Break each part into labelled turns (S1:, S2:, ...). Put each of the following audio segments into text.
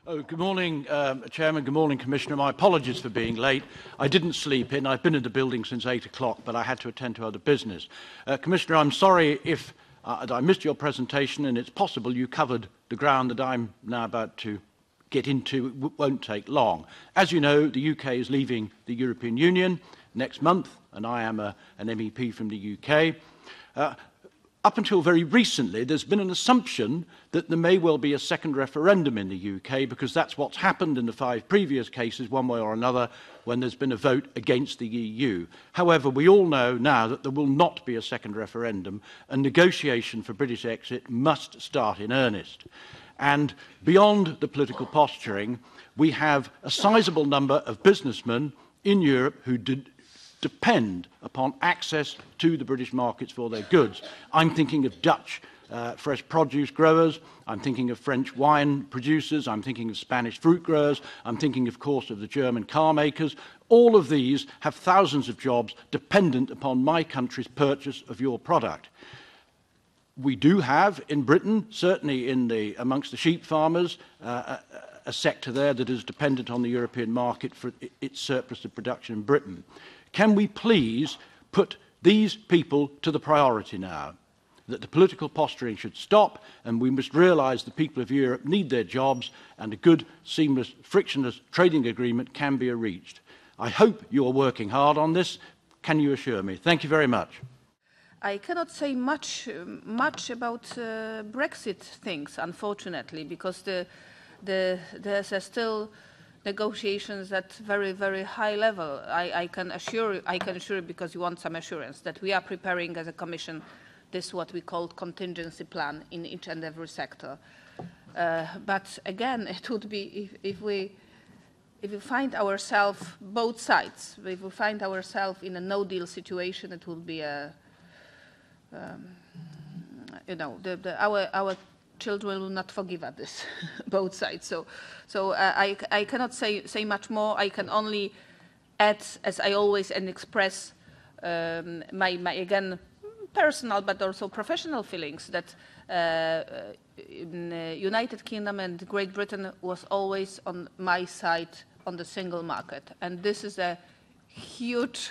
S1: Oh, good morning, Chairman. Good morning, Commissioner. My apologies for being late. I didn't sleep in. I've been in the building since 8 o'clock, but I had to attend to other business. Commissioner, I'm sorry if I missed your presentation, and it's possible you covered the ground that I'm now about to get into. It won't take long. As you know, the UK is leaving the European Union next month, and I am an MEP from the UK. Up until very recently, there's been an assumption that there may well be a second referendum in the UK because that's what's happened in the 5 previous cases, one way or another, when there's been a vote against the EU. However, we all know now that there will not be a second referendum, and negotiation for British exit must start in earnest. And beyond the political posturing, we have a sizable number of businessmen in Europe who depend upon access to the British markets for their goods. I'm thinking of Dutch fresh produce growers, I'm thinking of French wine producers, I'm thinking of Spanish fruit growers, I'm thinking, of course, of the German car makers. All of these have thousands of jobs dependent upon my country's purchase of your product. We do have in Britain, certainly amongst the sheep farmers, a sector there that is dependent on the European market for its surplus of production in Britain. Can we please put these people to the priority now? That the political posturing should stop, and we must realise the people of Europe need their jobs, and a good, seamless, frictionless trading agreement can be reached. I hope you are working hard on this. Can you assure me? Thank you very much.
S2: I cannot say much about Brexit things, unfortunately, because there's still negotiations at very high level. I can assure you, because you want some assurance, that we are preparing as a Commission this what we call contingency plan in each and every sector. But again, it would be if we find ourselves both sides, if we find ourselves in a no-deal situation, it will be a our children will not forgive us this, both sides. So I cannot say much more. I can only add, as I always, and express my again personal but also professional feelings that United Kingdom and Great Britain was always on my side on the single market, and this is a huge.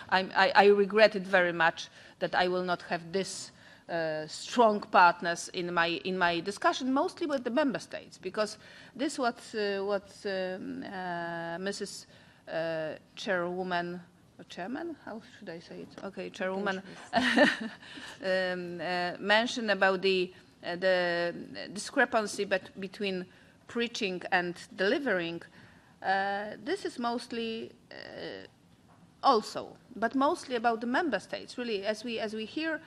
S2: I regret it very much that I will not have this. Strong partners in my discussion, mostly with the member states, because this what Mrs. Chairwoman, Chairman, how should I say it? Okay, Chairwoman mentioned about the discrepancy between preaching and delivering. This is mostly. Also, but mostly about the member states. Really, as we hear,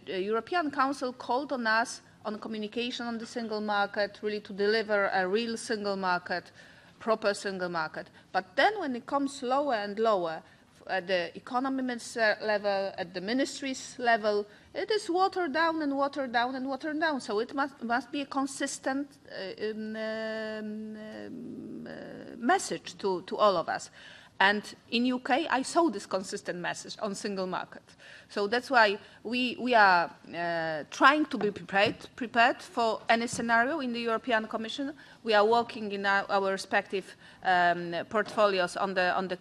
S2: the European Council called on us on communication on the single market, really to deliver a real single market, proper single market. But then when it comes lower and lower, at the economy minister level, at the ministries level, it is watered down and watered down and watered down. So it must be a consistent message to all of us. And in UK, I saw this consistent message on single market. So that's why we are trying to be prepared for any scenario in the European Commission. We are working in our respective portfolios on the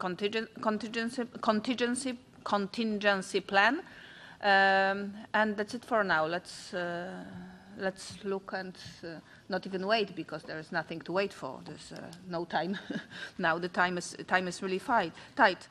S2: contingency plan, and that's it for now. Let's look and not even wait, because there is nothing to wait for. There's no time. Now the time is really tight.